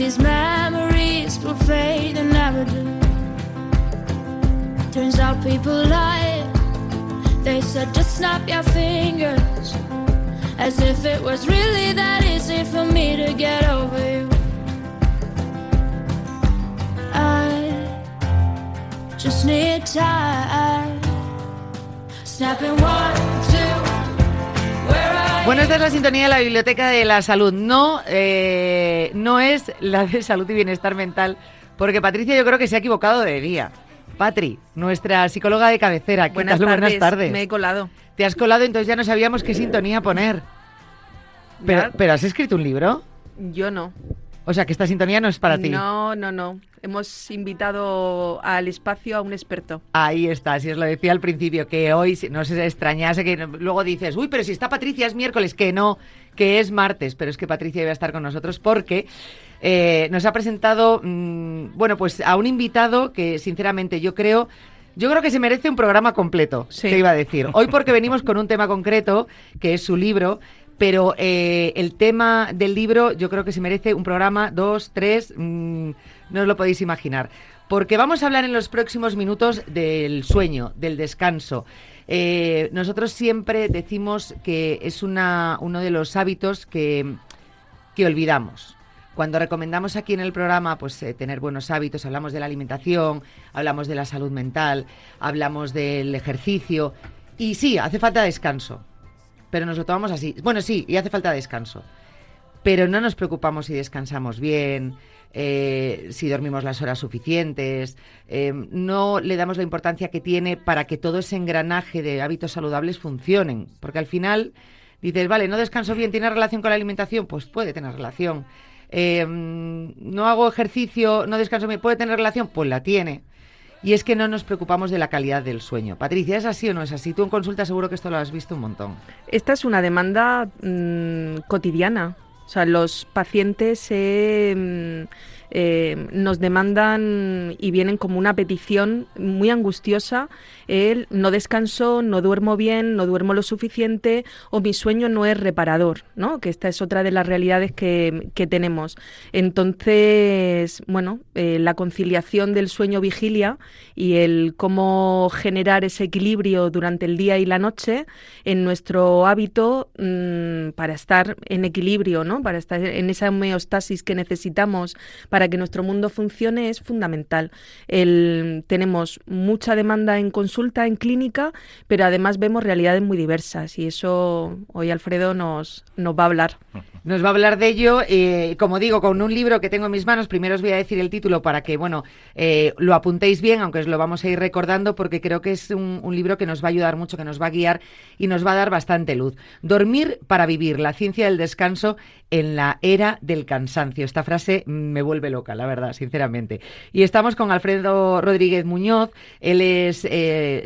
these memories will fade and never do. Turns out people lie. They said just snap your fingers, as if it was really that easy for me to get over you. I just need time. Snapping 1, 2. Bueno, esta es la sintonía de la Biblioteca de la Salud. No es la de Salud y Bienestar Mental, porque Patricia yo creo que se ha equivocado de día. Patri, nuestra psicóloga de cabecera. ¿Qué Buenas tal? tardes. Buenas tardes. Me he colado. Te has colado, entonces ya no sabíamos qué sintonía poner. Pero ¿has escrito un libro? Yo no. O sea, que esta sintonía no es para ti. No. Hemos invitado al espacio a un experto. Ahí está, si os lo decía al principio, que hoy no se extrañase, que luego dices, uy, pero si está Patricia es miércoles, que no, que es martes, pero es que Patricia iba a estar con nosotros porque nos ha presentado, bueno, pues a un invitado que sinceramente yo creo que se merece un programa completo, sí. Te iba a decir. Hoy porque venimos con un tema concreto, que es su libro, pero el tema del libro yo creo que se merece un programa, 2, 3, no os lo podéis imaginar. Porque vamos a hablar en los próximos minutos del sueño, del descanso. Nosotros siempre decimos que es uno de los hábitos que olvidamos. Cuando recomendamos aquí en el programa pues tener buenos hábitos, hablamos de la alimentación, hablamos de la salud mental, hablamos del ejercicio. Y sí, hace falta descanso. Pero nos lo tomamos así. Bueno, sí, y hace falta descanso. Pero no nos preocupamos si descansamos bien, si dormimos las horas suficientes. No le damos la importancia que tiene para que todo ese engranaje de hábitos saludables funcionen. Porque al final dices, vale, no descanso bien, ¿tiene relación con la alimentación? Pues puede tener relación. No hago ejercicio, no descanso bien, ¿puede tener relación? Pues la tiene. Y es que no nos preocupamos de la calidad del sueño. Patricia, ¿es así o no es así? Tú en consulta seguro que esto lo has visto un montón. Esta es una demanda cotidiana. O sea, los pacientes nos demandan y vienen como una petición muy angustiosa. El no descanso, no duermo bien, no duermo lo suficiente o mi sueño no es reparador, ¿no? Que esta es otra de las realidades que tenemos. Entonces, bueno, la conciliación del sueño-vigilia y el cómo generar ese equilibrio durante el día y la noche en nuestro hábito para estar en equilibrio, ¿no? Para estar en esa homeostasis que necesitamos para que nuestro mundo funcione es fundamental. Tenemos mucha demanda en consulta, en clínica, pero además vemos realidades muy diversas y eso hoy Alfredo nos va a hablar. Nos va a hablar de ello, como digo, con un libro que tengo en mis manos. Primero os voy a decir el título para que, bueno, lo apuntéis bien, aunque os lo vamos a ir recordando, porque creo que es un libro que nos va a ayudar mucho, que nos va a guiar y nos va a dar bastante luz. Dormir para vivir, la ciencia del descanso en la era del cansancio. Esta frase me vuelve loca, la verdad, sinceramente. Y estamos con Alfredo Rodríguez Muñoz. Él es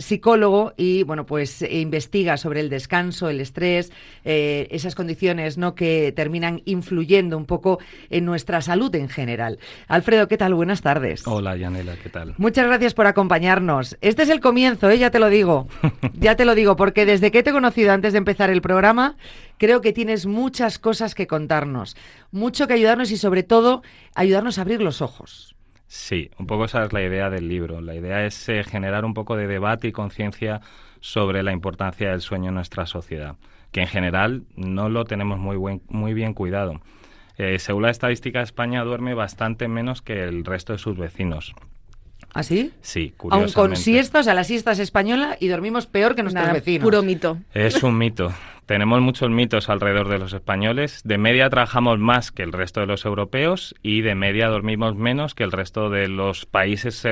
psicólogo y, bueno, pues investiga sobre el descanso, el estrés, esas condiciones, ¿no?, que terminan influyendo un poco en nuestra salud en general. Alfredo, ¿qué tal? Buenas tardes. Hola, Yanela, ¿qué tal? Muchas gracias por acompañarnos. Este es el comienzo, ya te lo digo. Ya te lo digo, porque desde que te he conocido antes de empezar el programa, creo que tienes muchas cosas que contarnos, mucho que ayudarnos y, sobre todo, ayudarnos a abrir los ojos. Sí, un poco esa es la idea del libro. La idea es generar un poco de debate y conciencia sobre la importancia del sueño en nuestra sociedad, que en general no lo tenemos muy bien cuidado. Según la estadística, España duerme bastante menos que el resto de sus vecinos. ¿Ah, sí? Sí, curiosamente. Aun con siestas, a la siesta es española y dormimos peor que nuestros vecinos. Puro mito. Es un mito. Tenemos muchos mitos alrededor de los españoles. De media trabajamos más que el resto de los europeos y de media dormimos menos que el resto de los países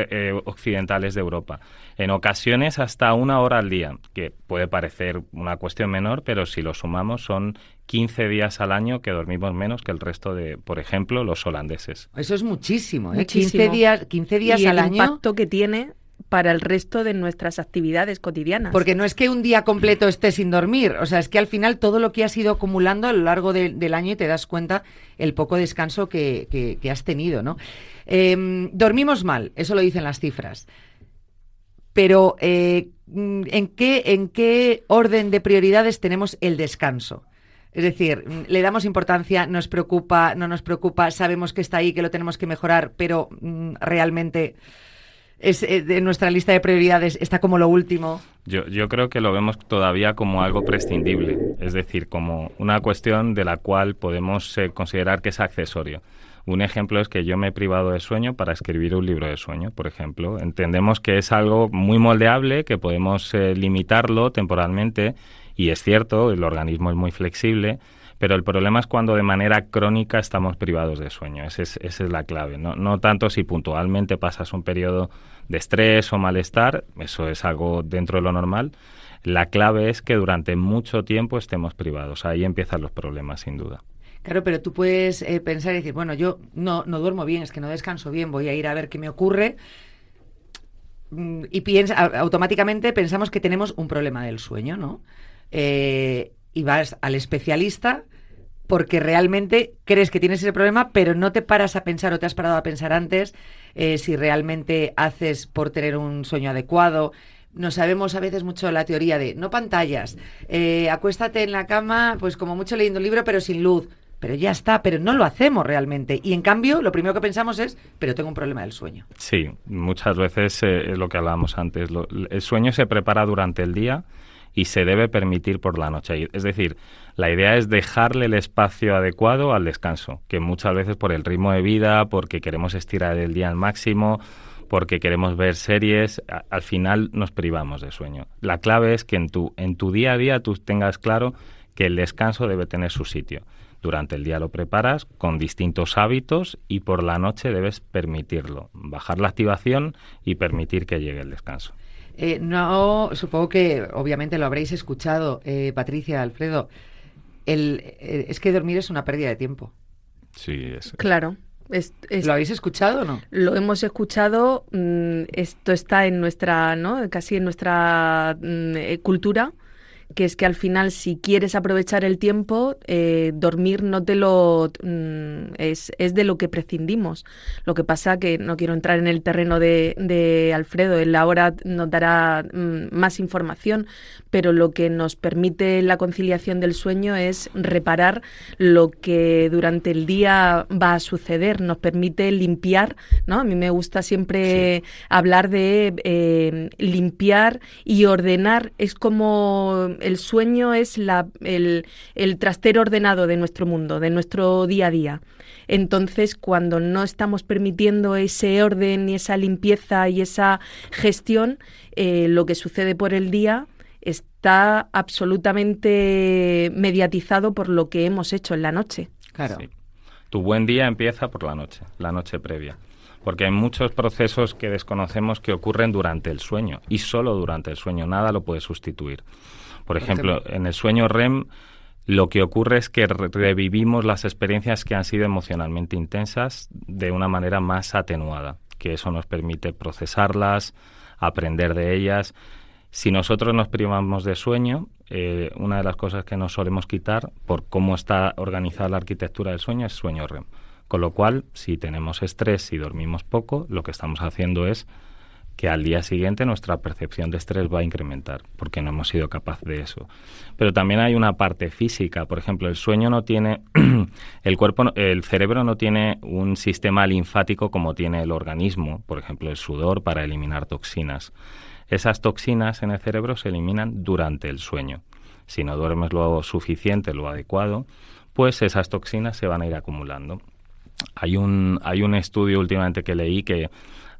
occidentales de Europa. En ocasiones hasta 1 hora al día, que puede parecer una cuestión menor, pero si lo sumamos son 15 días al año que dormimos menos que el resto de, por ejemplo, los holandeses. Eso es muchísimo, ¿eh? Muchísimo. 15 días al año. Y el impacto que tiene para el resto de nuestras actividades cotidianas. Porque no es que un día completo estés sin dormir, o sea, es que al final todo lo que has ido acumulando a lo largo del año y te das cuenta el poco descanso que has tenido, ¿no? Dormimos mal, eso lo dicen las cifras. Pero ¿en qué orden de prioridades tenemos el descanso? Es decir, le damos importancia, nos preocupa, no nos preocupa, sabemos que está ahí, que lo tenemos que mejorar, pero realmente de nuestra lista de prioridades está como lo último. Yo creo que lo vemos todavía como algo prescindible, es decir, como una cuestión de la cual podemos considerar que es accesorio. Un ejemplo es que yo me he privado de sueño para escribir un libro de sueño, por ejemplo. Entendemos que es algo muy moldeable, que podemos limitarlo temporalmente, y es cierto, el organismo es muy flexible, pero el problema es cuando de manera crónica estamos privados de sueño. Esa es la clave. No tanto si puntualmente pasas un periodo de estrés o malestar, eso es algo dentro de lo normal. La clave es que durante mucho tiempo estemos privados. Ahí empiezan los problemas, sin duda. Claro, pero tú puedes pensar y decir, bueno, yo no duermo bien, es que no descanso bien, voy a ir a ver qué me ocurre. Y automáticamente pensamos que tenemos un problema del sueño, ¿no? Y vas al especialista porque realmente crees que tienes ese problema, pero no te paras a pensar o te has parado a pensar antes si realmente haces por tener un sueño adecuado. No sabemos a veces mucho la teoría de no pantallas, acuéstate en la cama, pues como mucho leyendo un libro, pero sin luz. Pero ya está, pero no lo hacemos realmente. Y en cambio, lo primero que pensamos es, pero tengo un problema del sueño. Sí, muchas veces es lo que hablábamos antes. El sueño se prepara durante el día y se debe permitir por la noche. Es decir, la idea es dejarle el espacio adecuado al descanso, que muchas veces por el ritmo de vida, porque queremos estirar el día al máximo, porque queremos ver series, al final nos privamos de sueño. La clave es que en tu día a día tú tengas claro que el descanso debe tener su sitio. Durante el día lo preparas con distintos hábitos y por la noche debes permitirlo, bajar la activación y permitir que llegue el descanso. No, supongo que obviamente lo habréis escuchado, Patricia, Alfredo. Es que dormir es una pérdida de tiempo. Sí, Claro. ¿Lo habéis escuchado o no? Lo hemos escuchado, esto está en nuestra, ¿no? Casi en nuestra cultura, que es que al final si quieres aprovechar el tiempo, dormir no te lo es de lo que prescindimos. Lo que pasa que no quiero entrar en el terreno de Alfredo, él ahora nos dará más información, pero lo que nos permite la conciliación del sueño es reparar lo que durante el día va a suceder, nos permite limpiar, ¿no? A mí me gusta siempre hablar de limpiar y ordenar. Es como el sueño es el trastero ordenado de nuestro mundo, de nuestro día a día. Entonces, cuando no estamos permitiendo ese orden y esa limpieza y esa gestión, lo que sucede por el día está absolutamente mediatizado por lo que hemos hecho en la noche. Claro. Sí. Tu buen día empieza por la noche previa. Porque hay muchos procesos que desconocemos que ocurren durante el sueño y solo durante el sueño, nada lo puede sustituir. Por ejemplo, en el sueño REM lo que ocurre es que revivimos las experiencias que han sido emocionalmente intensas de una manera más atenuada, que eso nos permite procesarlas, aprender de ellas. Si nosotros nos privamos de sueño, una de las cosas que nos solemos quitar por cómo está organizada la arquitectura del sueño es sueño REM. Con lo cual, si tenemos estrés y dormimos poco, lo que estamos haciendo es que al día siguiente nuestra percepción de estrés va a incrementar, porque no hemos sido capaces de eso. Pero también hay una parte física. Por ejemplo, el sueño no tiene, el cerebro no tiene un sistema linfático como tiene el organismo, por ejemplo, el sudor para eliminar toxinas. Esas toxinas en el cerebro se eliminan durante el sueño. Si no duermes lo suficiente, lo adecuado, pues esas toxinas se van a ir acumulando. Hay un estudio últimamente que leí que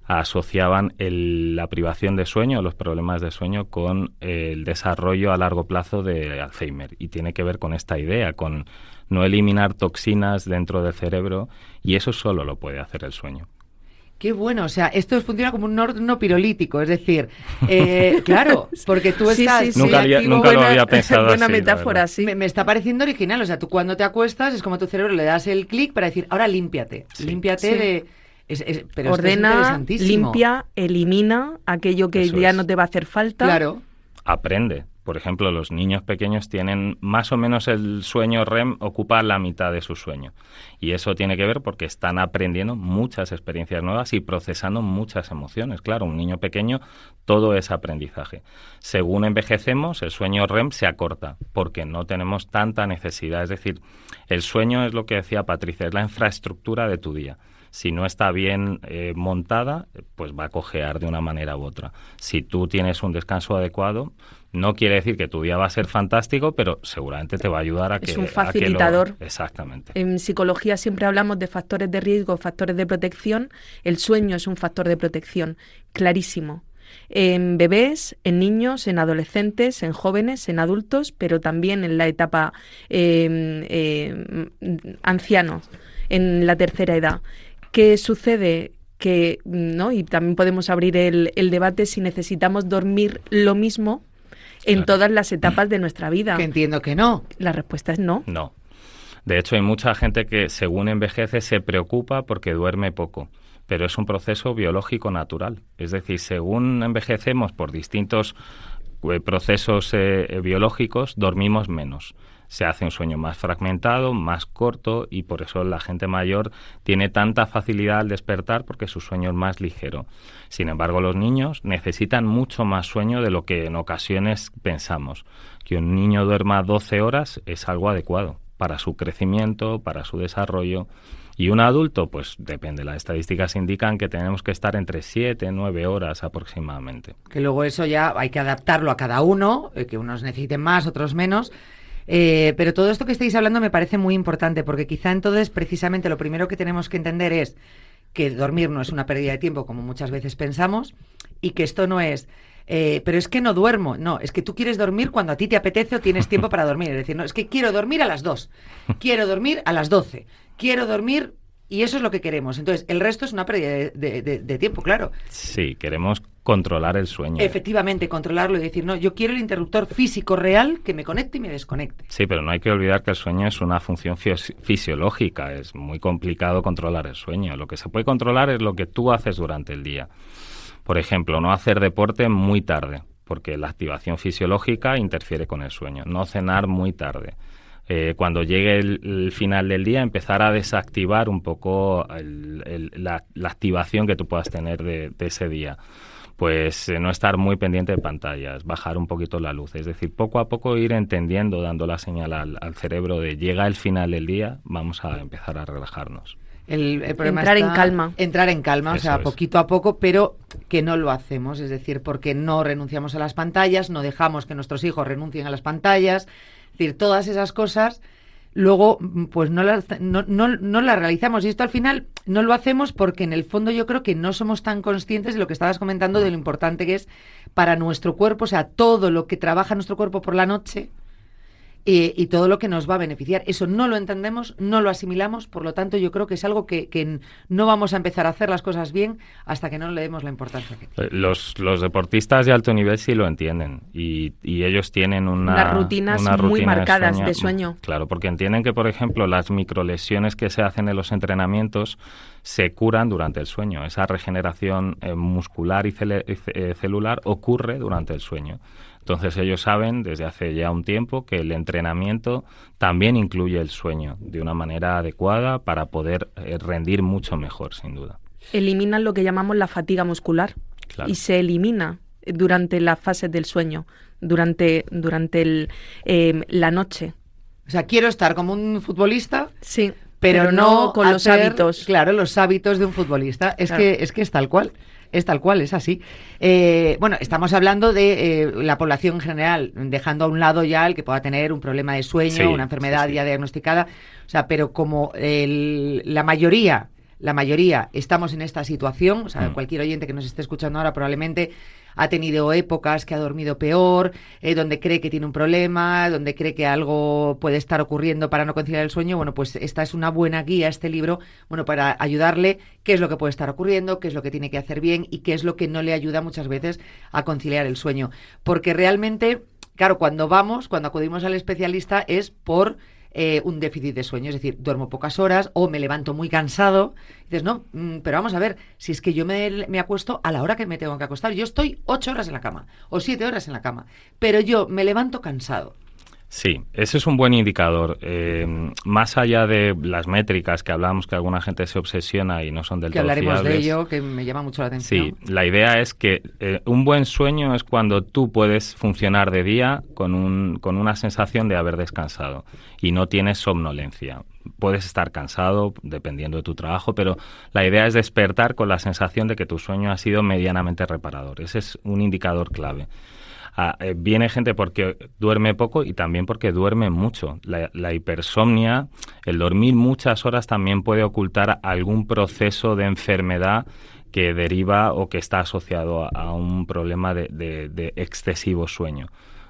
asociaban la privación de sueño, los problemas de sueño, con el desarrollo a largo plazo de Alzheimer. Y tiene que ver con esta idea, con no eliminar toxinas dentro del cerebro, y eso solo lo puede hacer el sueño. Qué bueno, o sea, esto funciona como un horno pirolítico, es decir, claro, porque tú estás... Nunca lo había pensado buena así. Metáfora, sí. Me está pareciendo original, o sea, tú cuando te acuestas es como tu cerebro le das el clic para decir, ahora límpiate, límpiate de... pero ordena, limpia, elimina aquello que ya no te va a hacer falta. Claro. Aprende. Por ejemplo, los niños pequeños tienen más o menos el sueño REM ocupa la mitad de su sueño. Y eso tiene que ver porque están aprendiendo muchas experiencias nuevas y procesando muchas emociones. Claro, un niño pequeño, todo es aprendizaje. Según envejecemos, el sueño REM se acorta porque no tenemos tanta necesidad. Es decir, el sueño es lo que decía Patricia, es la infraestructura de tu día. Si no está bien montada, pues va a cojear de una manera u otra. Si tú tienes un descanso adecuado, no quiere decir que tu día va a ser fantástico, pero seguramente te va a ayudar a que... Es un facilitador. Exactamente. En psicología siempre hablamos de factores de riesgo, factores de protección. El sueño es un factor de protección, clarísimo. En bebés, en niños, en adolescentes, en jóvenes, en adultos, pero también en la etapa ancianos, en la tercera edad. ¿Qué sucede? Que, ¿no? Y también podemos abrir el debate si necesitamos dormir lo mismo en todas las etapas de nuestra vida. Que entiendo que no. La respuesta es no. No. De hecho, hay mucha gente que según envejece se preocupa porque duerme poco, pero es un proceso biológico natural. Es decir, según envejecemos por distintos procesos biológicos, dormimos menos. Se hace un sueño más fragmentado, más corto, y por eso la gente mayor tiene tanta facilidad al despertar porque su sueño es más ligero. Sin embargo, los niños necesitan mucho más sueño de lo que en ocasiones pensamos. Que un niño duerma 12 horas es algo adecuado para su crecimiento, para su desarrollo. Y un adulto, pues depende, las estadísticas indican que tenemos que estar entre 7 y 9 horas aproximadamente. Que luego eso ya hay que adaptarlo a cada uno, que unos necesiten más, otros menos. Pero todo esto que estáis hablando me parece muy importante, porque quizá entonces precisamente lo primero que tenemos que entender es que dormir no es una pérdida de tiempo como muchas veces pensamos, y que esto no es pero es que no duermo. No, es que tú quieres dormir cuando a ti te apetece o tienes tiempo para dormir. Es decir, no, es que quiero dormir a las 2, quiero dormir a las 12, quiero dormir... Y eso es lo que queremos. Entonces, el resto es una pérdida de tiempo, claro. Sí, queremos controlar el sueño. Efectivamente, controlarlo y decir, no, yo quiero el interruptor físico real que me conecte y me desconecte. Sí, pero no hay que olvidar que el sueño es una función fisiológica. Es muy complicado controlar el sueño. Lo que se puede controlar es lo que tú haces durante el día. Por ejemplo, no hacer deporte muy tarde, porque la activación fisiológica interfiere con el sueño. No cenar muy tarde. Cuando llegue el final del día, empezar a desactivar un poco la activación que tú puedas tener de ese día. Pues no estar muy pendiente de pantallas, bajar un poquito la luz. Es decir, poco a poco ir entendiendo, dando la señal al cerebro de llega el final del día, vamos a empezar a relajarnos. El problema entrar está en calma. Entrar en calma, Eso o sea, es. poquito a poco, pero que no lo hacemos. Es decir, porque no renunciamos a las pantallas, no dejamos que nuestros hijos renuncien a las pantallas. Es decir, todas esas cosas luego pues no las realizamos, y esto al final no lo hacemos porque en el fondo yo creo que no somos tan conscientes de lo que estabas comentando, de lo importante que es para nuestro cuerpo, o sea, todo lo que trabaja nuestro cuerpo por la noche y todo lo que nos va a beneficiar. Eso no lo entendemos, no lo asimilamos, por lo tanto yo creo que es algo que no vamos a empezar a hacer las cosas bien hasta que no le demos la importancia que tiene. Los deportistas de alto nivel sí lo entienden y ellos tienen unas rutinas muy marcadas de sueño. Claro, porque entienden que, por ejemplo, las microlesiones que se hacen en los entrenamientos se curan durante el sueño. Esa regeneración muscular y celular ocurre durante el sueño. Entonces ellos saben desde hace ya un tiempo que el entrenamiento también incluye el sueño de una manera adecuada para poder rendir mucho mejor, sin duda. Eliminan lo que llamamos la fatiga muscular. Claro. Y se elimina durante las fases del sueño, durante la noche. O sea, quiero estar como un futbolista, Sí, pero no con los hacer, hábitos. Claro, los hábitos de un futbolista. Es Claro. que es tal cual. Es tal cual, es así. Bueno, estamos hablando de la población en general, dejando a un lado ya el que pueda tener un problema de sueño, Sí, una enfermedad sí. ya diagnosticada. O sea, pero como la mayoría estamos en esta situación, o sea, cualquier oyente que nos esté escuchando ahora probablemente ha tenido épocas que ha dormido peor, donde cree que tiene un problema, donde cree que algo puede estar ocurriendo para no conciliar el sueño. Bueno, pues esta es una buena guía, este libro, bueno, para ayudarle qué es lo que puede estar ocurriendo, qué es lo que tiene que hacer bien y qué es lo que no le ayuda muchas veces a conciliar el sueño. Porque realmente, claro, cuando acudimos al especialista es por un déficit de sueño, es decir, duermo pocas horas o me levanto muy cansado. Dices, no, pero vamos a ver, si es que yo me acuesto a la hora que me tengo que acostar. Yo estoy 8 horas en la cama o 7 horas en la cama, pero yo me levanto cansado. Sí, ese es un buen indicador. Más allá de las métricas que hablamos, que alguna gente se obsesiona y no son del todo fiables. Que hablaremos de ello, que me llama mucho la atención. Sí, la idea es que un buen sueño es cuando tú puedes funcionar de día con una sensación de haber descansado y no tienes somnolencia. Puedes estar cansado dependiendo de tu trabajo, pero la idea es despertar con la sensación de que tu sueño ha sido medianamente reparador. Ese es un indicador clave. Viene gente porque duerme poco y también porque duerme mucho. La hipersomnia, el dormir muchas horas también puede ocultar algún proceso de enfermedad que deriva o que está asociado a un problema de excesivo sueño.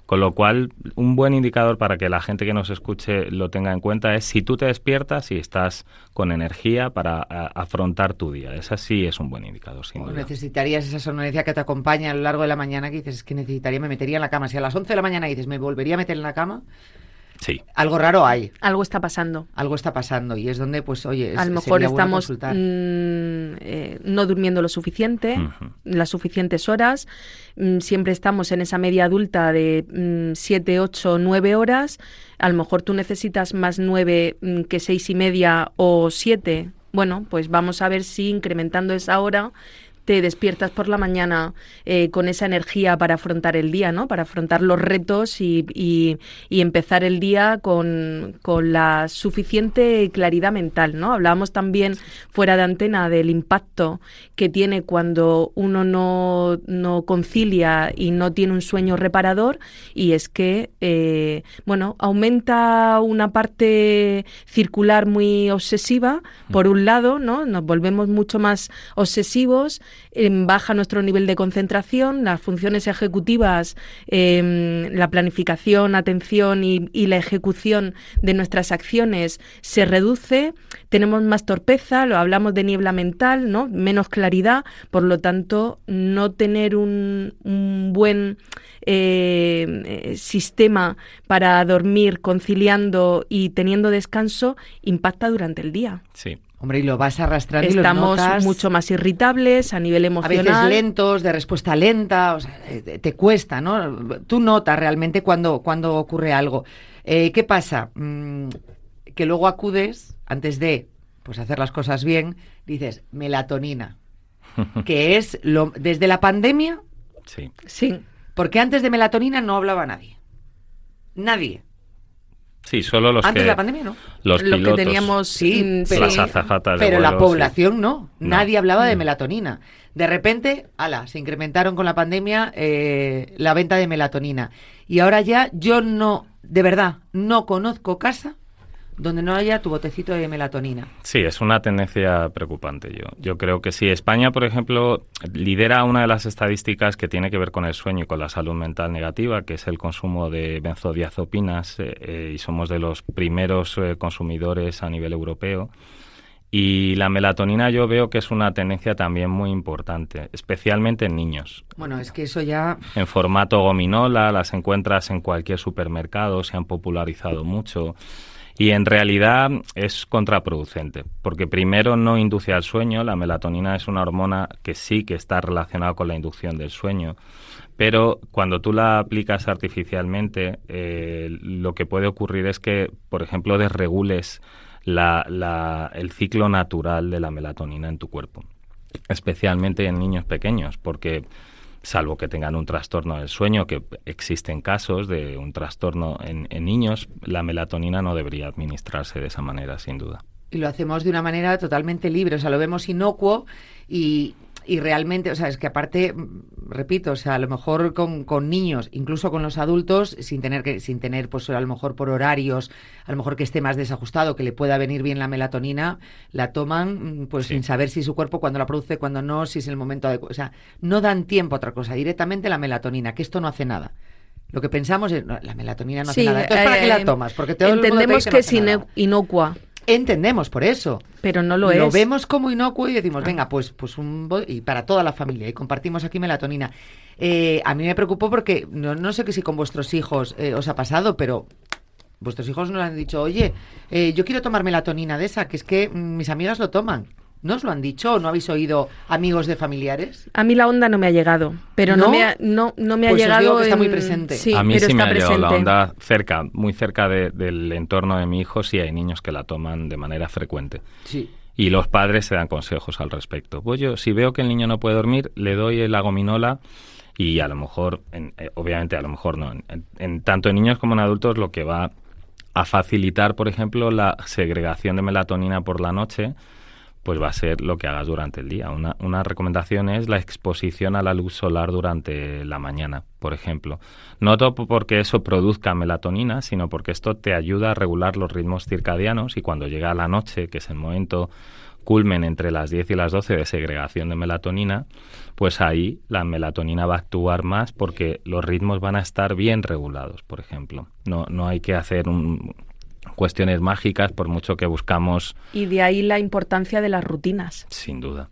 Con lo cual, un buen indicador para que la gente que nos escuche lo tenga en cuenta es si tú te despiertas y estás con energía para afrontar tu día. Ese sí es un buen indicador, sin duda. Necesitarías esa somnolencia que te acompaña a lo largo de la mañana, que dices, es que me metería en la cama. Si a las 11 de la mañana dices, ¿me volvería a meter en la cama? Sí. Algo raro hay. Algo está pasando. Algo está pasando y es donde, pues, oye, a lo mejor estamos no durmiendo lo suficiente, las suficientes horas. Siempre estamos en esa media adulta de 7, 8, 9 horas. A lo mejor tú necesitas más 9 que 6:30 o 7. Bueno, pues vamos a ver si incrementando esa hora te despiertas por la mañana con esa energía para afrontar el día, ¿no? Para afrontar los retos y empezar el día con la suficiente claridad mental, ¿no? Hablábamos también fuera de antena del impacto que tiene cuando uno no concilia y no tiene un sueño reparador, y es que, aumenta una parte circular muy obsesiva, por un lado, ¿no? Nos volvemos mucho más obsesivos, baja nuestro nivel de concentración, las funciones ejecutivas, la planificación, atención y la ejecución de nuestras acciones se reduce, tenemos más torpeza, lo hablamos de niebla mental, ¿no? Menos claridad, por lo tanto, no tener un buen sistema para dormir conciliando y teniendo descanso impacta durante el día. Sí. Hombre, y lo vas arrastrando. Estamos y lo notas, mucho más irritables a nivel emocional. A veces lentos, de respuesta lenta, o sea, te cuesta, ¿no? Tú notas realmente cuando ocurre algo. ¿Qué pasa? Que luego acudes, antes de pues hacer las cosas bien, dices, melatonina, que es desde la pandemia. Sí. Sí. Porque antes de melatonina no hablaba nadie. Nadie. Sí, solo los antes que... de la pandemia, ¿no? Los pilotos, que teníamos, sí, las azafatas de pero vuelo, la población no. No. Nadie hablaba de melatonina. De repente, se incrementaron con la pandemia la venta de melatonina. Y ahora ya yo de verdad, no conozco casa donde no haya tu botecito de melatonina. Sí, es una tendencia preocupante. Yo creo que sí. España, por ejemplo, lidera una de las estadísticas que tiene que ver con el sueño y con la salud mental negativa, que es el consumo de benzodiazepinas, y somos de los primeros consumidores a nivel europeo. Y la melatonina yo veo que es una tendencia también muy importante, especialmente en niños. Bueno, es que eso ya... En formato gominola, las encuentras en cualquier supermercado, se han popularizado mucho. Y en realidad es contraproducente, porque primero no induce al sueño. La melatonina es una hormona que sí que está relacionada con la inducción del sueño, pero cuando tú la aplicas artificialmente, lo que puede ocurrir es que, por ejemplo, desregules el ciclo natural de la melatonina en tu cuerpo, especialmente en niños pequeños, porque... salvo que tengan un trastorno del sueño, que existen casos de un trastorno en niños, la melatonina no debería administrarse de esa manera, sin duda. Y lo hacemos de una manera totalmente libre, o sea, lo vemos inocuo y realmente, o sea, es que aparte, repito, o sea, a lo mejor con niños, incluso con los adultos, sin tener, pues a lo mejor por horarios, a lo mejor que esté más desajustado, que le pueda venir bien la melatonina, la toman pues sin saber si su cuerpo cuando la produce, cuando no, si es el momento adecuado. O sea, no dan tiempo a otra cosa, directamente la melatonina, que esto no hace nada. Lo que pensamos es, no, la melatonina no hace nada. Entonces, ¿para qué la tomas? Porque todo entendemos el mundo que es inocua. Entendemos, por eso. Pero no lo es. Lo vemos como inocuo y decimos, venga, pues y para toda la familia. Y compartimos aquí melatonina. A mí me preocupó porque, no sé que si con vuestros hijos os ha pasado, pero vuestros hijos nos han dicho, oye, yo quiero tomar melatonina de esa, que es que mis amigas lo toman. ¿No os lo han dicho o no habéis oído amigos de familiares? A mí la onda no me ha llegado, pero ¿No? no me ha Pues os llegado. digo que está muy presente. Sí, a mí pero sí me está ha llegado la presente. onda cerca, muy cerca del entorno de mi hijo, sí hay niños que la toman de manera frecuente. Sí. Y los padres se dan consejos al respecto. Pues yo, si veo que el niño no puede dormir, le doy la gominola y a lo mejor, obviamente a lo mejor no, en tanto en niños como en adultos lo que va a facilitar, por ejemplo, la segregación de melatonina por la noche, pues va a ser lo que hagas durante el día. Una recomendación es la exposición a la luz solar durante la mañana, por ejemplo. No todo porque eso produzca melatonina, sino porque esto te ayuda a regular los ritmos circadianos y cuando llega la noche, que es el momento culmen entre las 10 y las 12 de segregación de melatonina, pues ahí la melatonina va a actuar más porque los ritmos van a estar bien regulados, por ejemplo. No hay que hacer cuestiones mágicas por mucho que buscamos. Y de ahí la importancia de las rutinas, Sin duda.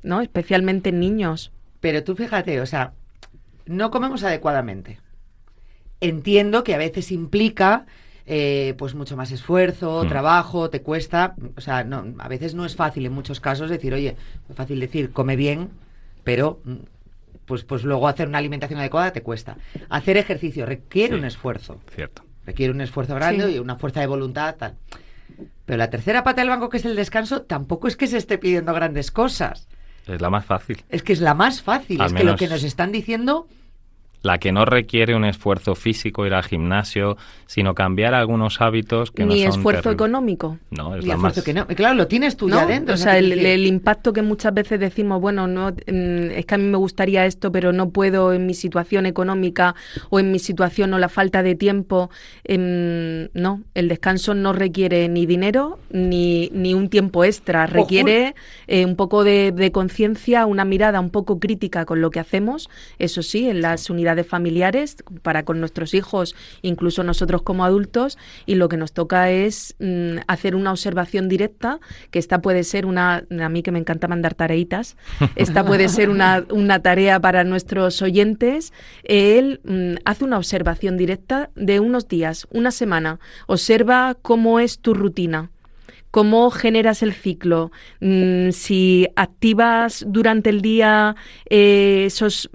¿no? Especialmente en niños. Pero tú fíjate, o sea, no comemos adecuadamente. Entiendo que a veces implica pues mucho más esfuerzo, trabajo, te cuesta, o sea, no, a veces no es fácil en muchos casos decir, oye, es fácil decir, come bien, pero pues luego hacer una alimentación adecuada te cuesta. Hacer ejercicio requiere Sí. un esfuerzo. Cierto. Requiere un esfuerzo grande Sí. y una fuerza de voluntad, tal. Pero la tercera pata del banco, que es el descanso, tampoco es que se esté pidiendo grandes cosas. Es la más fácil. Es que es la más fácil. Al Es que lo menos que nos están diciendo... La que no requiere un esfuerzo físico, ir al gimnasio, sino cambiar algunos hábitos que Ni no son esfuerzo terribles. económico. No, es Y la esfuerzo más... que no. Claro, lo tienes tú ¿No? ya dentro. O sea, quiero decir, el impacto que muchas veces decimos, bueno, no, es que a mí me gustaría esto, pero no puedo en mi situación económica o en mi situación o la falta de tiempo. No, el descanso no requiere ni dinero ni un tiempo extra. Requiere un poco de conciencia, una mirada un poco crítica con lo que hacemos. Eso sí, en las unidades familiares, para con nuestros hijos, incluso nosotros como adultos, y lo que nos toca es hacer una observación directa, que esta puede ser a mí que me encanta mandar tareitas, esta puede ser una tarea para nuestros oyentes. Él hace una observación directa de unos días, una semana, observa cómo es tu rutina. ¿Cómo generas el ciclo? Si activas durante el día esos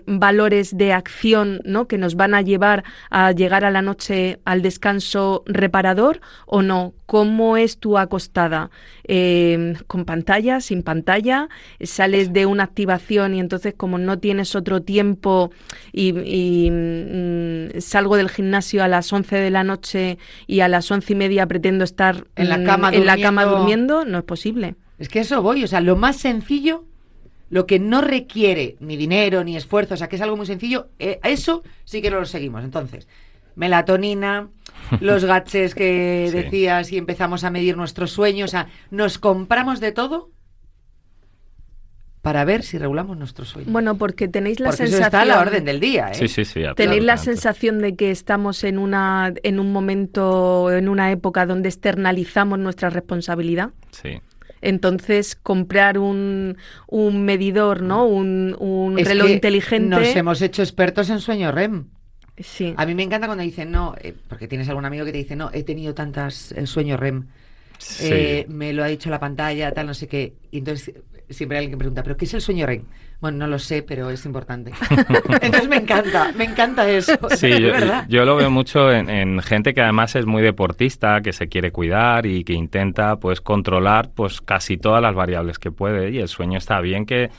valores de acción, ¿no?, que nos van a llevar a llegar a la noche al descanso reparador o no. ¿Cómo es tu acostada? ¿Con pantalla, sin pantalla? ¿Sales de una activación y entonces como no tienes otro tiempo y salgo del gimnasio a las 11 de la noche y a las 11:30 pretendo estar En la cama durmiendo? No es posible. Es que eso voy, o sea, lo más sencillo, lo que no requiere ni dinero ni esfuerzo, o sea, que es algo muy sencillo, eso sí que no lo seguimos. Entonces, melatonina, los gadgets que Sí. decías y empezamos a medir nuestros sueños, o sea, nos compramos de todo para ver si regulamos nuestros sueños. Bueno, porque tenéis la Porque eso sensación... está a la orden del día, ¿eh? Sí. Tenéis la absolutamente. sensación de que estamos en un momento, en una época donde externalizamos nuestra responsabilidad. Sí. Entonces, comprar un medidor, ¿no? Un Es reloj que inteligente. nos hemos hecho expertos en sueño REM. Sí. A mí me encanta cuando dicen, no, porque tienes algún amigo que te dice, no, he tenido tantas sueño REM, Sí. me lo ha dicho la pantalla, tal, no sé qué. Y entonces siempre hay alguien que pregunta, ¿pero qué es el sueño REM? Bueno, no lo sé, pero es importante. Entonces me encanta eso. Sí, es yo, verdad. yo lo veo mucho en gente que además es muy deportista, que se quiere cuidar y que intenta pues controlar pues casi todas las variables que puede. Y el sueño está bien que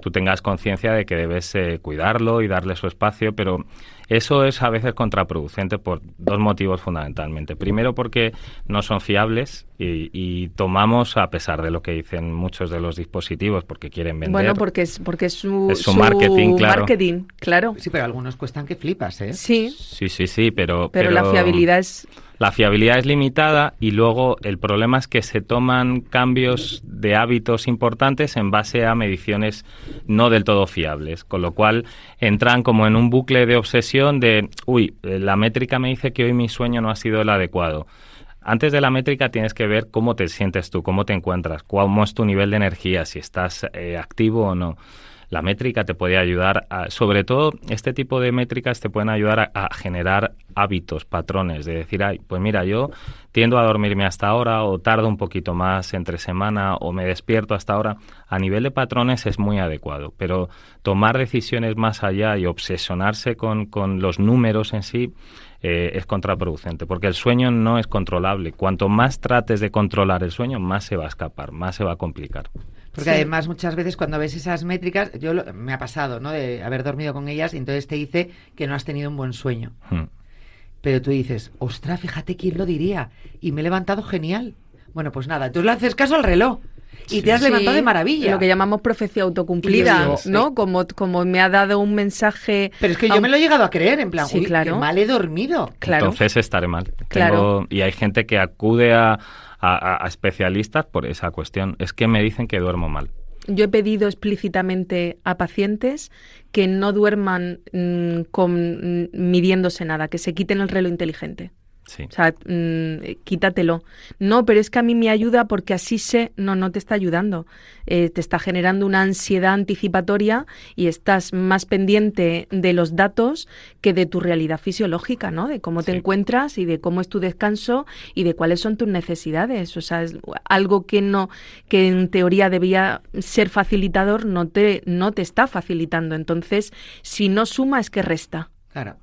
tú tengas conciencia de que debes cuidarlo y darle su espacio, pero eso es a veces contraproducente por dos motivos fundamentalmente. Primero, porque no son fiables y tomamos, a pesar de lo que dicen muchos de los dispositivos, porque quieren vender. Bueno, porque es su marketing, claro. marketing, claro. Sí, pero algunos cuestan que flipas, ¿eh? Sí, Sí, pero la fiabilidad es... La fiabilidad es limitada y luego el problema es que se toman cambios de hábitos importantes en base a mediciones no del todo fiables, con lo cual entran como en un bucle de obsesión de, la métrica me dice que hoy mi sueño no ha sido el adecuado. Antes de la métrica tienes que ver cómo te sientes tú, cómo te encuentras, cómo es tu nivel de energía, si estás activo o no. La métrica te puede ayudar sobre todo, este tipo de métricas te pueden ayudar a generar hábitos, patrones, de decir, ay, pues mira, yo tiendo a dormirme hasta ahora o tardo un poquito más entre semana o me despierto hasta ahora. A nivel de patrones es muy adecuado, pero tomar decisiones más allá y obsesionarse con los números en sí es contraproducente, porque el sueño no es controlable. Cuanto más trates de controlar el sueño, más se va a escapar, más se va a complicar. Porque además muchas veces cuando ves esas métricas, me ha pasado, ¿no?, de haber dormido con ellas y entonces te dice que no has tenido un buen sueño. Pero tú dices, ostras, fíjate quién lo diría, y me he levantado genial. Bueno, pues nada, tú le haces caso al reloj y te has levantado de maravilla. Lo que llamamos profecía autocumplida, ¿no? Como me ha dado un mensaje... Pero es que yo me lo he llegado a creer, en plan, uy, claro, qué mal he dormido. Claro. Entonces estaré mal. Claro. Y hay gente que acude a especialistas por esa cuestión. Es que me dicen que duermo mal. Yo he pedido explícitamente a pacientes que no duerman midiéndose nada, que se quiten el reloj inteligente. Sí. O sea, quítatelo. No, pero es que a mí me ayuda porque así sé, no te está ayudando. Te está generando una ansiedad anticipatoria y estás más pendiente de los datos que de tu realidad fisiológica, ¿no? De cómo te encuentras y de cómo es tu descanso y de cuáles son tus necesidades. O sea, es algo que en teoría debía ser facilitador, no te está facilitando. Entonces, si no suma, es que resta. Claro.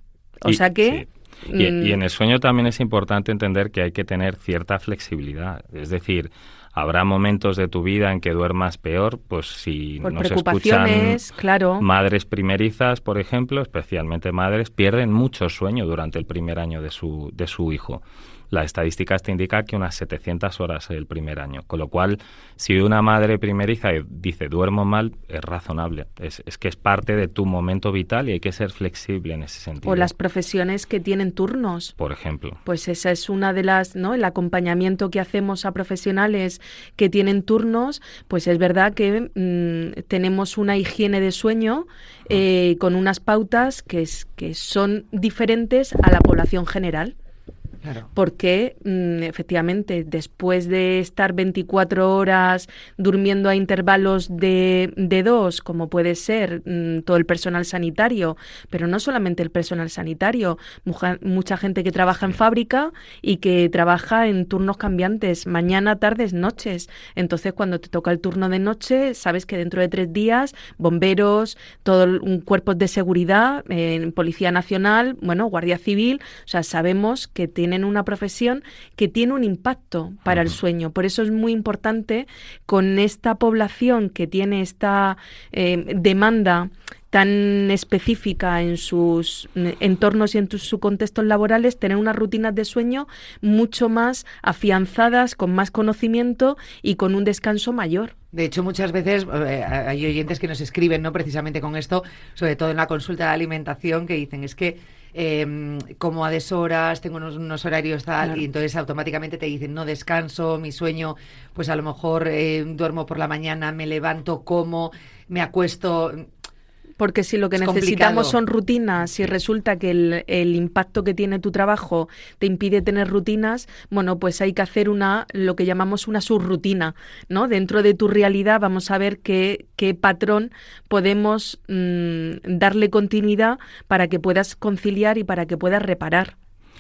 O sea que... Sí. Y en el sueño también es importante entender que hay que tener cierta flexibilidad. Es decir, habrá momentos de tu vida en que duermas peor, pues si por nos preocupaciones, escuchan claro. Madres primerizas, por ejemplo, especialmente madres, pierden mucho sueño durante el primer año de su hijo. La estadística te indica que unas 700 horas el primer año, con lo cual, si una madre primeriza dice duermo mal, es razonable. Es que es parte de tu momento vital y hay que ser flexible en ese sentido. O las profesiones que tienen turnos. Por ejemplo. Pues esa es una de las, ¿no? El acompañamiento que hacemos a profesionales que tienen turnos, pues es verdad que tenemos una higiene de sueño con unas pautas que son diferentes a la población general. Claro. Porque efectivamente después de estar 24 horas durmiendo a intervalos de 2, como puede ser todo el personal sanitario, pero no solamente el personal sanitario, mucha gente que trabaja en fábrica y que trabaja en turnos cambiantes, mañana, tardes, noches. Entonces cuando te toca el turno de noche, sabes que dentro de 3 días, bomberos, cuerpos de seguridad, Policía Nacional, Guardia Civil, o sea, sabemos que tienen una profesión que tiene un impacto para el sueño. Por eso es muy importante con esta población que tiene esta demanda tan específica en sus entornos y en sus contextos laborales, tener unas rutinas de sueño mucho más afianzadas, con más conocimiento y con un descanso mayor. De hecho, muchas veces hay oyentes que nos escriben, ¿no?, precisamente con esto, sobre todo en la consulta de alimentación, que dicen, es que como a deshoras, tengo unos horarios tal, claro. Y entonces automáticamente te dicen, no descanso, mi sueño, pues a lo mejor duermo por la mañana, me levanto, como, me acuesto... Porque si lo que necesitamos son rutinas y resulta que el impacto que tiene tu trabajo te impide tener rutinas, pues hay que hacer lo que llamamos una subrutina, ¿no? Dentro de tu realidad vamos a ver qué patrón podemos darle continuidad para que puedas conciliar y para que puedas reparar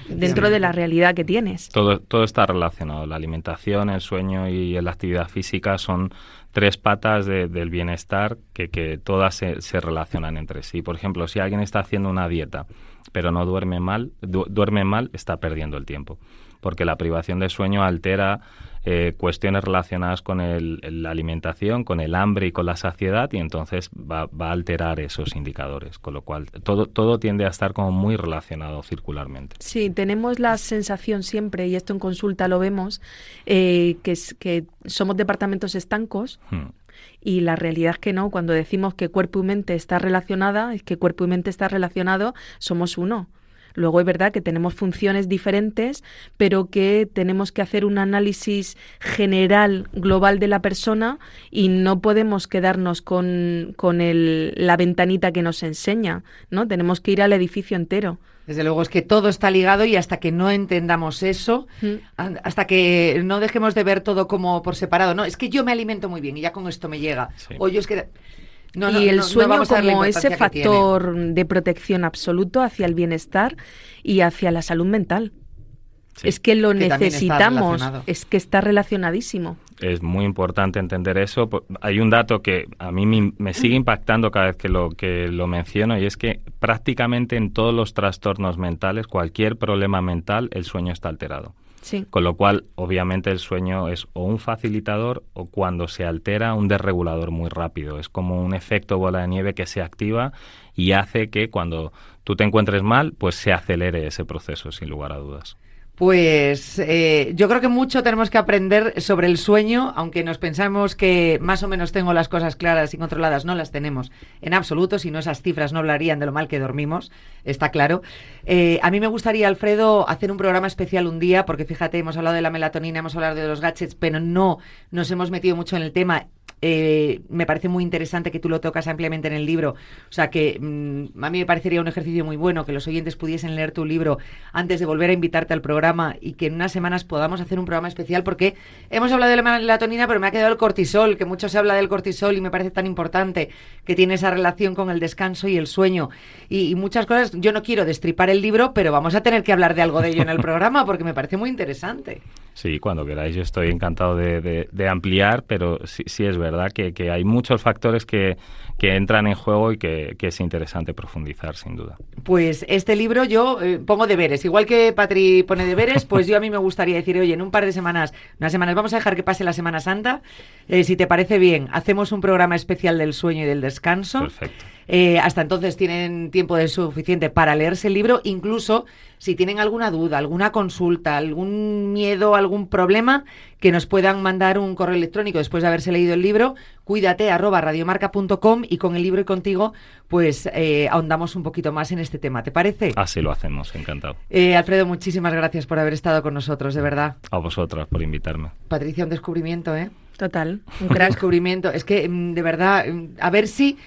dentro de la realidad que tienes. Todo está relacionado. La alimentación, el sueño y la actividad física son 3 patas del bienestar que todas se relacionan entre sí. Por ejemplo, si alguien está haciendo una dieta pero no duerme mal, está perdiendo el tiempo, porque la privación de sueño altera cuestiones relacionadas con la alimentación, con el hambre y con la saciedad, y entonces va a alterar esos indicadores, con lo cual todo tiende a estar como muy relacionado circularmente. Sí, tenemos la sensación siempre, y esto en consulta lo vemos, que somos departamentos estancos. Y la realidad es que no. Cuando decimos que cuerpo y mente está relacionada, es que cuerpo y mente está relacionado, somos uno. Luego es verdad que tenemos funciones diferentes, pero que tenemos que hacer un análisis general, global de la persona, y no podemos quedarnos con la ventanita que nos enseña, ¿no? Tenemos que ir al edificio entero. Desde luego, es que todo está ligado, y hasta que no entendamos eso, hasta que no dejemos de ver todo como por separado, no, es que yo me alimento muy bien y ya con esto me llega. Sí. O yo es que... Y el sueño vamos a darle la como ese importancia que tiene. factor de protección absoluto hacia el bienestar y hacia la salud mental. Sí. Es que lo Que también está necesitamos, relacionado. es que está relacionadísimo. Es muy importante entender eso. Hay un dato que a mí me sigue impactando cada vez que lo menciono, y es que prácticamente en todos los trastornos mentales, cualquier problema mental, el sueño está alterado. Sí. Con lo cual, obviamente, el sueño es o un facilitador o, cuando se altera, un desregulador muy rápido. Es como un efecto bola de nieve que se activa y hace que cuando tú te encuentres mal, pues se acelere ese proceso, sin lugar a dudas. Pues yo creo que mucho tenemos que aprender sobre el sueño, aunque nos pensamos que más o menos tengo las cosas claras y controladas, no las tenemos en absoluto, si no esas cifras no hablarían de lo mal que dormimos, está claro. A mí me gustaría, Alfredo, hacer un programa especial un día, porque fíjate, hemos hablado de la melatonina, hemos hablado de los gadgets, pero no nos hemos metido mucho en el tema. Me parece muy interesante que tú lo tocas ampliamente en el libro, o sea que a mí me parecería un ejercicio muy bueno que los oyentes pudiesen leer tu libro antes de volver a invitarte al programa, y que en unas semanas podamos hacer un programa especial, porque hemos hablado de la melatonina, pero me ha quedado el cortisol, que mucho se habla del cortisol y me parece tan importante, que tiene esa relación con el descanso y el sueño y muchas cosas. Yo no quiero destripar el libro, pero vamos a tener que hablar de algo de ello en el programa, porque me parece muy interesante. Sí, cuando queráis, yo estoy encantado de ampliar, pero sí es verdad que hay muchos factores que entran en juego y que es interesante profundizar, sin duda. Pues este libro yo pongo deberes, igual que Patri pone deberes, pues yo a mí me gustaría decir, oye, en un par de semanas, unas semanas, vamos a dejar que pase la Semana Santa, si te parece bien, hacemos un programa especial del sueño y del descanso. Perfecto. Hasta entonces tienen tiempo suficiente para leerse el libro, incluso si tienen alguna duda, alguna consulta, algún miedo, algún problema, que nos puedan mandar un correo electrónico después de haberse leído el libro, cuídate@radiomarca.com, y con el libro y contigo pues ahondamos un poquito más en este tema. ¿Te parece? Así lo hacemos, encantado. Alfredo, muchísimas gracias por haber estado con nosotros, de verdad. A vosotras por invitarme. Patricia, un descubrimiento, ¿eh? Total, un Un crack. descubrimiento. Es que, de verdad, a ver si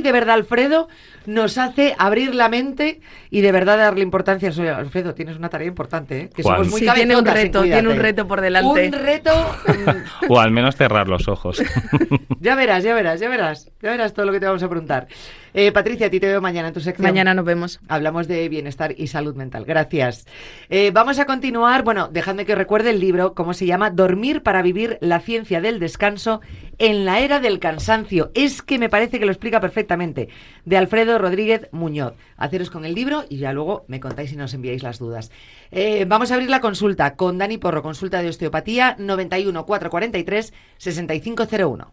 de verdad Alfredo nos hace abrir la mente y de verdad darle importancia. Alfredo, tienes una tarea importante, ¿eh? Que ¿Cuál? somos muy Sí, tiene un cabezotas en reto, Cuídate. tiene un reto por delante. Un reto. O al menos cerrar los ojos. Ya verás todo lo que te vamos a preguntar. Patricia, a ti te veo mañana en tu sección. Mañana nos vemos. Hablamos de bienestar y salud mental. Gracias. Vamos a continuar. Bueno, dejadme que os recuerde el libro, cómo se llama: Dormir para vivir la ciencia del descanso en la era del cansancio. Es que me parece que lo explica perfectamente. De Alfredo Rodríguez Muñoz. Haceros con el libro y ya luego me contáis si nos enviáis las dudas. Vamos a abrir la consulta con Dani Porro, consulta de osteopatía, 91 443 6501.